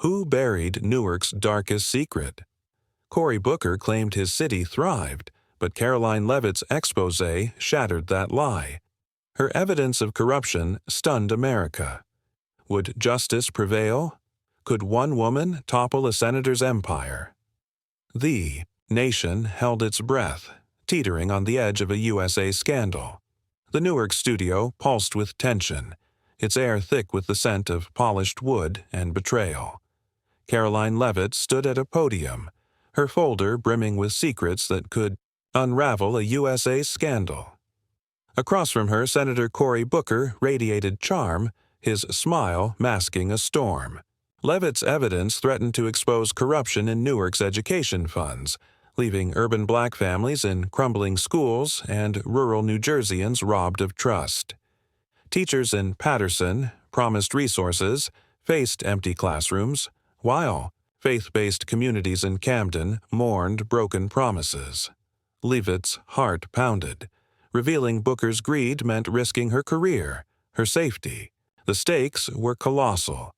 Who buried Newark's darkest secret? Cory Booker claimed his city thrived, but Karoline Leavitt's exposé shattered that lie. Her evidence of corruption stunned America. Would justice prevail? Could one woman topple a senator's empire? The nation held its breath, teetering on the edge of a USA scandal. The Newark studio pulsed with tension, its air thick with the scent of polished wood and betrayal. Karoline Leavitt stood at a podium, her folder brimming with secrets that could unravel a USA scandal. Across from her, Senator Cory Booker radiated charm, his smile masking a storm. Leavitt's evidence threatened to expose corruption in Newark's education funds, leaving urban black families in crumbling schools and rural New Jerseyans robbed of trust. Teachers in Paterson, promised resources, faced empty classrooms, while faith-based communities in Camden mourned broken promises. Leavitt's heart pounded. Revealing Booker's greed meant risking her career, her safety. The stakes were colossal.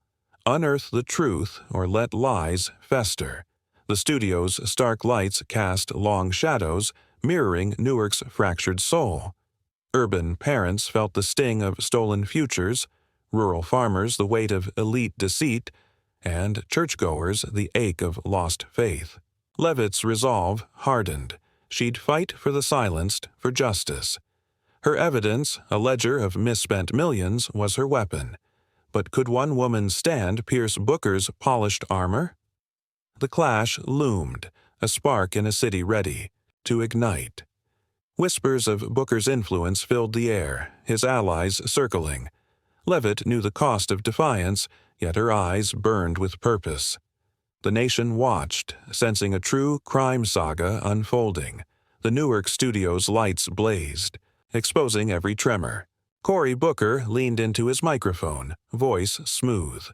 Unearth the truth or let lies fester. The studio's stark lights cast long shadows, mirroring Newark's fractured soul. Urban parents felt the sting of stolen futures, rural farmers the weight of elite deceit, and churchgoers the ache of lost faith. Leavitt's resolve hardened. She'd fight for the silenced, for justice. Her evidence, a ledger of misspent millions, was her weapon. But could one woman's stand pierce Booker's polished armor? The clash loomed, a spark in a city ready to ignite. Whispers of Booker's influence filled the air, his allies circling. Leavitt knew the cost of defiance, yet her eyes burned with purpose. The nation watched, sensing a true crime saga unfolding. The Newark studio's lights blazed, exposing every tremor. Cory Booker leaned into his microphone, voice smooth.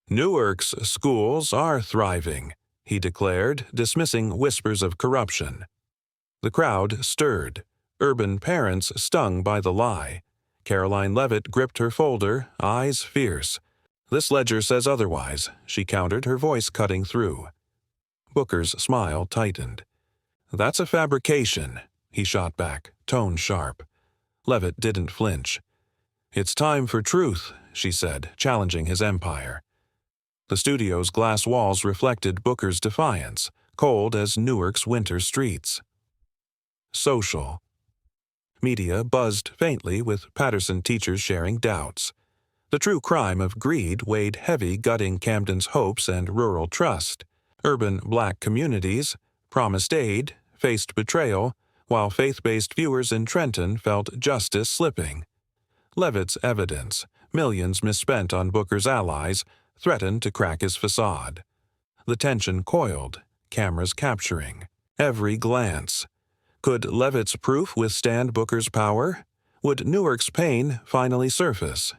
"Newark's schools are thriving," he declared, dismissing whispers of corruption. The crowd stirred, urban parents stung by the lie. Karoline Leavitt gripped her folder, eyes fierce. "This ledger says otherwise," she countered, her voice cutting through. Booker's smile tightened. "That's a fabrication," he shot back, tone sharp. Leavitt didn't flinch. "It's time for truth," she said, challenging his empire. The studio's glass walls reflected Booker's defiance, cold as Newark's winter streets. Social. Media buzzed faintly with Paterson teachers sharing doubts. The true crime of greed weighed heavy, gutting Camden's hopes and rural trust. Urban black communities promised aid, faced betrayal, while faith-based viewers in Trenton felt justice slipping. Leavitt's evidence, millions misspent on Booker's allies, threatened to crack his facade. The tension coiled, cameras capturing every glance. Could Leavitt's proof withstand Booker's power? Would Newark's pain finally surface?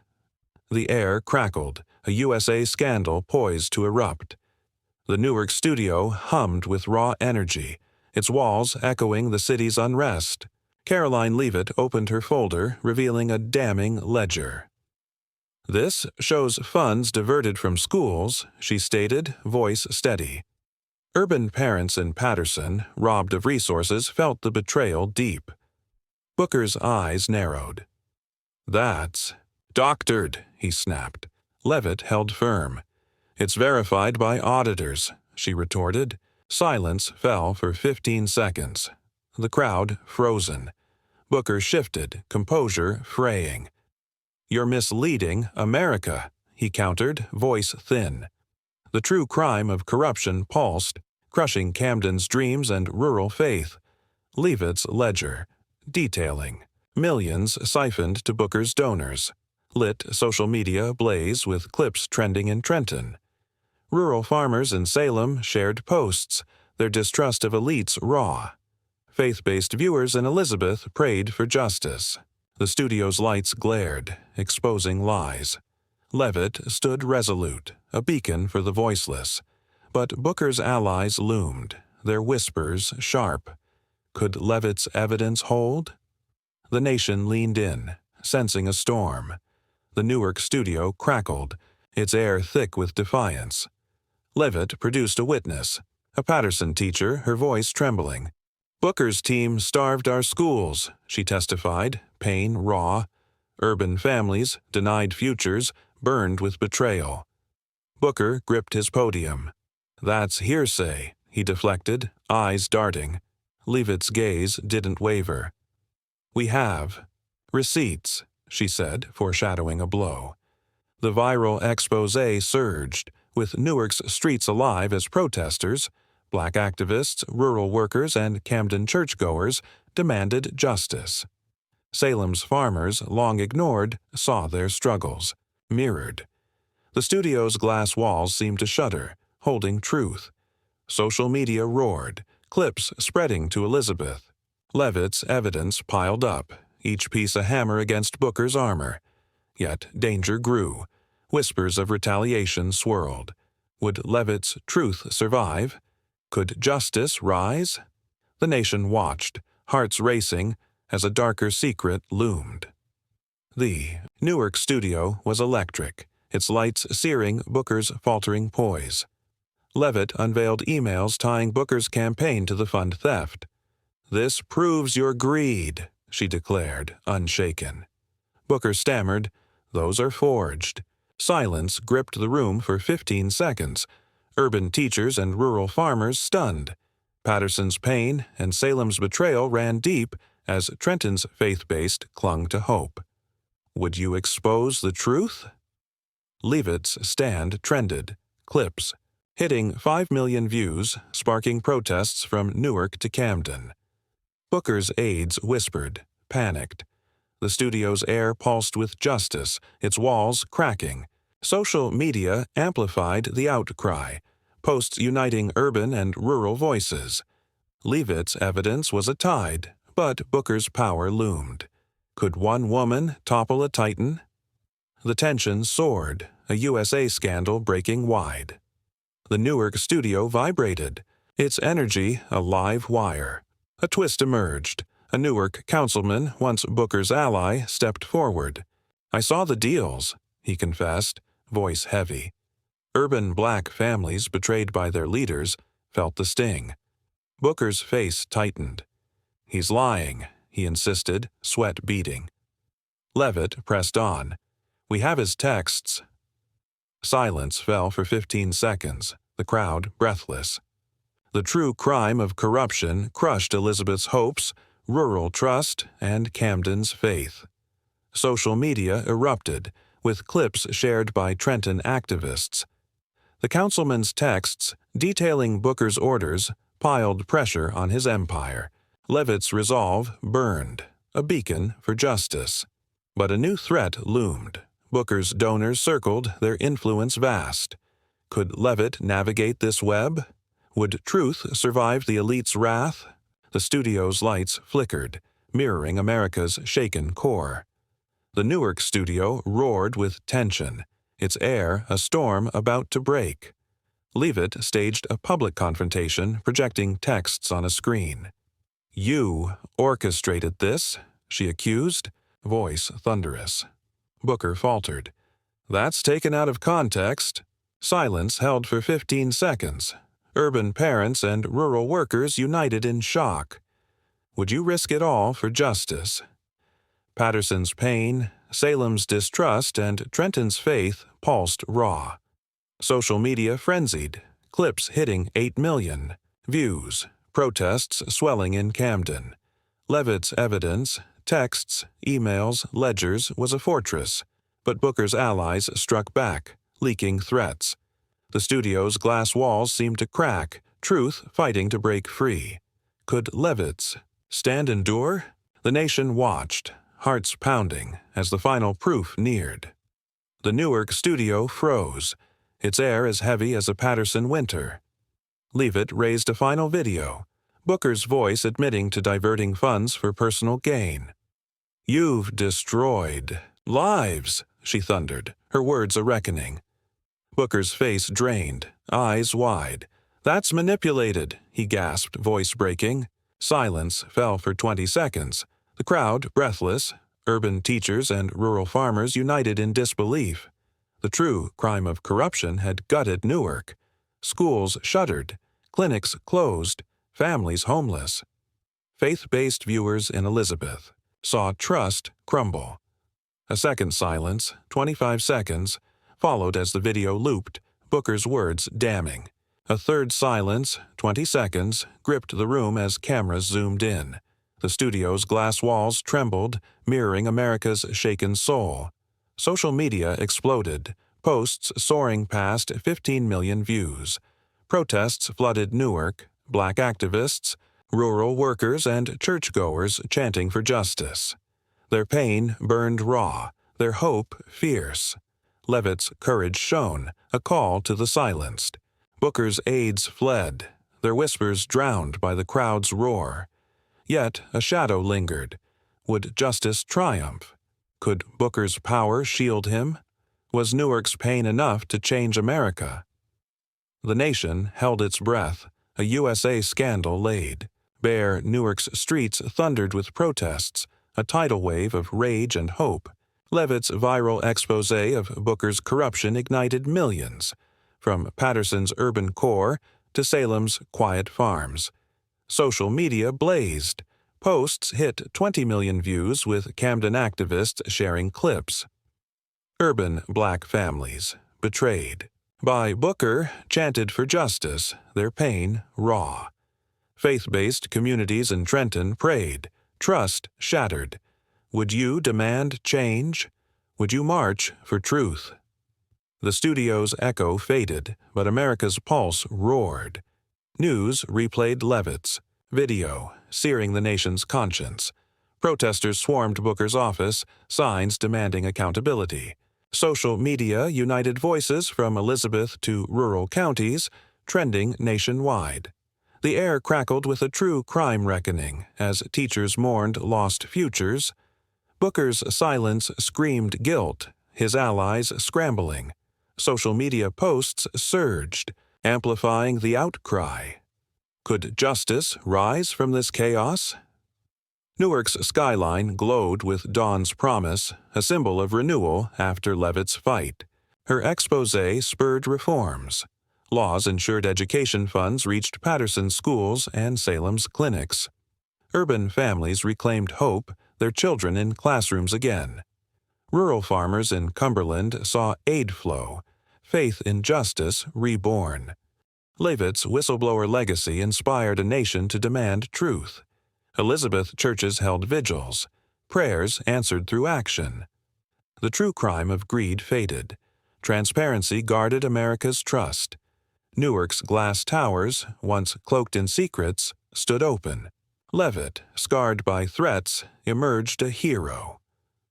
The air crackled, a USA scandal poised to erupt. The Newark studio hummed with raw energy, its walls echoing the city's unrest. Karoline Leavitt opened her folder, revealing a damning ledger. "This shows funds diverted from schools," she stated, voice steady. Urban parents in Paterson, robbed of resources, felt the betrayal deep. Booker's eyes narrowed. "That's doctored," he snapped. Leavitt held firm. "It's verified by auditors," she retorted. Silence fell for 15 seconds. The crowd frozen. Booker shifted, composure fraying. "You're misleading America," he countered, voice thin. The true crime of corruption pulsed, crushing Camden's dreams and rural faith. Leavitt's ledger, detailing millions siphoned to Booker's donors. Lit social media ablaze with clips trending in Trenton. Rural farmers in Salem shared posts, their distrust of elites raw. Faith-based viewers in Elizabeth prayed for justice. The studio's lights glared, exposing lies. Leavitt stood resolute, a beacon for the voiceless. But Booker's allies loomed, their whispers sharp. Could Leavitt's evidence hold? The nation leaned in, sensing a storm. The Newark studio crackled, its air thick with defiance. Leavitt produced a witness, a Patterson teacher, her voice trembling. Booker's team starved our schools, she testified, pain raw. Urban families, denied futures, burned with betrayal. Booker gripped his podium. That's hearsay, he deflected, eyes darting. Leavitt's gaze didn't waver. We have receipts, she said, foreshadowing a blow. The viral exposé surged, with Newark's streets alive as protesters, black activists, rural workers, and Camden churchgoers demanded justice. Salem's farmers, long ignored, saw their struggles, mirrored. The studio's glass walls seemed to shudder, holding truth. Social media roared, clips spreading to Elizabeth. Leavitt's evidence piled up, each piece a hammer against Booker's armor. Yet danger grew. Whispers of retaliation swirled. Would Leavitt's truth survive? Could justice rise? The nation watched, hearts racing, as a darker secret loomed. The Newark studio was electric, its lights searing Booker's faltering poise. Leavitt unveiled emails tying Booker's campaign to the fund theft. "This proves your greed," she declared, unshaken. Booker stammered, "Those are forged." Silence gripped the room for 15 seconds. Urban teachers and rural farmers stunned. Patterson's pain and Salem's betrayal ran deep as Trenton's faith-based clung to hope. Would you expose the truth? Leavitt's stand trended, clips, hitting 5 million views, sparking protests from Newark to Camden. Booker's aides whispered, panicked. The studio's air pulsed with justice, its walls cracking. Social media amplified the outcry, posts uniting urban and rural voices. Leavitt's evidence was a tide, but Booker's power loomed. Could one woman topple a titan? The tension soared, a USA scandal breaking wide. The Newark studio vibrated, its energy a live wire. A twist emerged. A Newark councilman, once Booker's ally, stepped forward. "I saw the deals," he confessed, voice heavy. Urban black families, betrayed by their leaders, felt the sting. Booker's face tightened. "He's lying," he insisted, sweat beading. Leavitt pressed on. "We have his texts." Silence fell for 15 seconds, the crowd breathless. The true crime of corruption crushed Elizabeth's hopes, rural trust, and Camden's faith. Social media erupted, with clips shared by Trenton activists. The councilman's texts, detailing Booker's orders, piled pressure on his empire. Leavitt's resolve burned, a beacon for justice. But a new threat loomed. Booker's donors circled, their influence vast. Could Leavitt navigate this web? Would truth survive the elite's wrath? The studio's lights flickered, mirroring America's shaken core. The Newark studio roared with tension, its air a storm about to break. Leavitt staged a public confrontation, projecting texts on a screen. "You orchestrated this," she accused, voice thunderous. Booker faltered. "That's taken out of context." Silence held for 15 seconds. Urban parents and rural workers united in shock. Would you risk it all for justice? Patterson's pain, Salem's distrust, and Trenton's faith pulsed raw. Social media frenzied, clips hitting 8 million views, protests swelling in Camden. Leavitt's evidence, texts, emails, ledgers, was a fortress, but Booker's allies struck back, leaking threats. The studio's glass walls seemed to crack, truth fighting to break free. Could Leavitt's stand endure? The nation watched, hearts pounding, as the final proof neared. The Newark studio froze, its air as heavy as a Patterson winter. Leavitt raised a final video, Booker's voice admitting to diverting funds for personal gain. "You've destroyed lives," she thundered, her words a reckoning. Booker's face drained, eyes wide. "That's manipulated," he gasped, voice breaking. Silence fell for 20 seconds. The crowd, breathless, urban teachers and rural farmers united in disbelief. The true crime of corruption had gutted Newark. Schools shuttered, clinics closed, families homeless. Faith-based viewers in Elizabeth saw trust crumble. A second silence, 25 seconds, followed as the video looped, Booker's words damning. A third silence, 20 seconds, gripped the room as cameras zoomed in. The studio's glass walls trembled, mirroring America's shaken soul. Social media exploded, posts soaring past 15 million views. Protests flooded Newark, black activists, rural workers, and churchgoers chanting for justice. Their pain burned raw, their hope fierce. Leavitt's courage shone, a call to the silenced. Booker's aides fled, their whispers drowned by the crowd's roar. Yet a shadow lingered. Would justice triumph? Could Booker's power shield him? Was Newark's pain enough to change America? The nation held its breath, a USA scandal laid. Bare Newark's streets thundered with protests, a tidal wave of rage and hope. Leavitt's viral expose of Booker's corruption ignited millions, from Patterson's urban core to Salem's quiet farms. Social media blazed. Posts hit 20 million views with Camden activists sharing clips. Urban black families, betrayed. By Booker, chanted for justice, their pain raw. Faith-based communities in Trenton prayed, trust shattered. Would you demand change? Would you march for truth? The studio's echo faded, but America's pulse roared. News replayed Leavitt's video, searing the nation's conscience. Protesters swarmed Booker's office, signs demanding accountability. Social media united voices from Elizabeth to rural counties, trending nationwide. The air crackled with a true crime reckoning as teachers mourned lost futures. Booker's silence screamed guilt, his allies scrambling. Social media posts surged, amplifying the outcry. Could justice rise from this chaos? Newark's skyline glowed with dawn's promise, a symbol of renewal after Leavitt's fight. Her expose spurred reforms. Laws ensured education funds reached Patterson's schools and Salem's clinics. Urban families reclaimed hope, their children in classrooms again. Rural farmers in Cumberland saw aid flow, faith in justice reborn. Leavitt's whistleblower legacy inspired a nation to demand truth. Elizabeth churches held vigils, prayers answered through action. The true crime of greed faded. Transparency guarded America's trust. Newark's glass towers, once cloaked in secrets, stood open. Leavitt, scarred by threats, emerged a hero.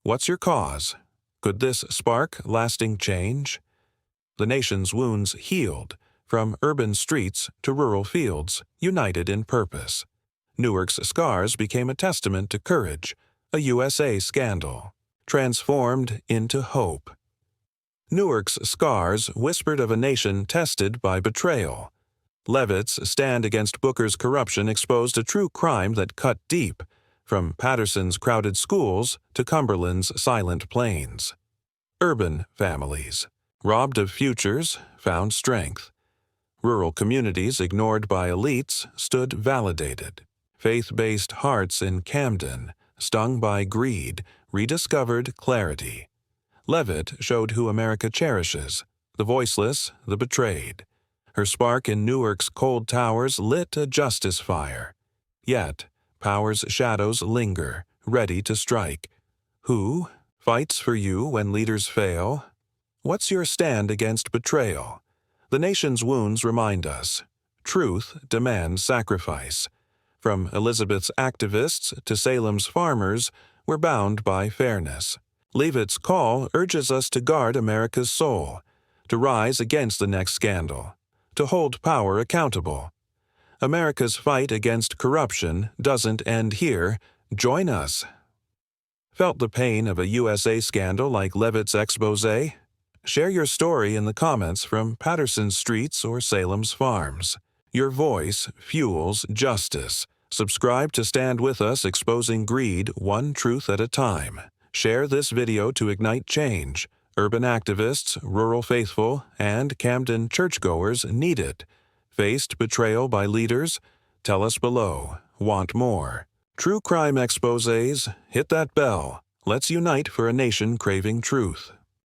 What's your cause? Could this spark lasting change? The nation's wounds healed, from urban streets to rural fields, united in purpose. Newark's scars became a testament to courage, a USA scandal, transformed into hope. Newark's scars whispered of a nation tested by betrayal. Leavitt's stand against Booker's corruption exposed a true crime that cut deep, from Patterson's crowded schools to Cumberland's silent plains. Urban families, robbed of futures, found strength. Rural communities ignored by elites stood validated. Faith-based hearts in Camden, stung by greed, rediscovered clarity. Leavitt showed who America cherishes, the voiceless, the betrayed. Her spark in Newark's cold towers lit a justice fire. Yet, power's shadows linger, ready to strike. Who fights for you when leaders fail? What's your stand against betrayal? The nation's wounds remind us. Truth demands sacrifice. From Elizabeth's activists to Salem's farmers, we're bound by fairness. Leavitt's call urges us to guard America's soul, to rise against the next scandal, to hold power accountable. America's fight against corruption doesn't end here. Join us. Felt the pain of a USA scandal like Leavitt's expose? Share your story in the comments from Patterson's streets or Salem's farms. Your voice fuels justice. Subscribe to stand with us exposing greed one truth at a time. Share this video to ignite change. Urban activists, rural faithful, and Camden churchgoers need it. Faced betrayal by leaders? Tell us below. Want more? True crime exposés? Hit that bell. Let's unite for a nation craving truth.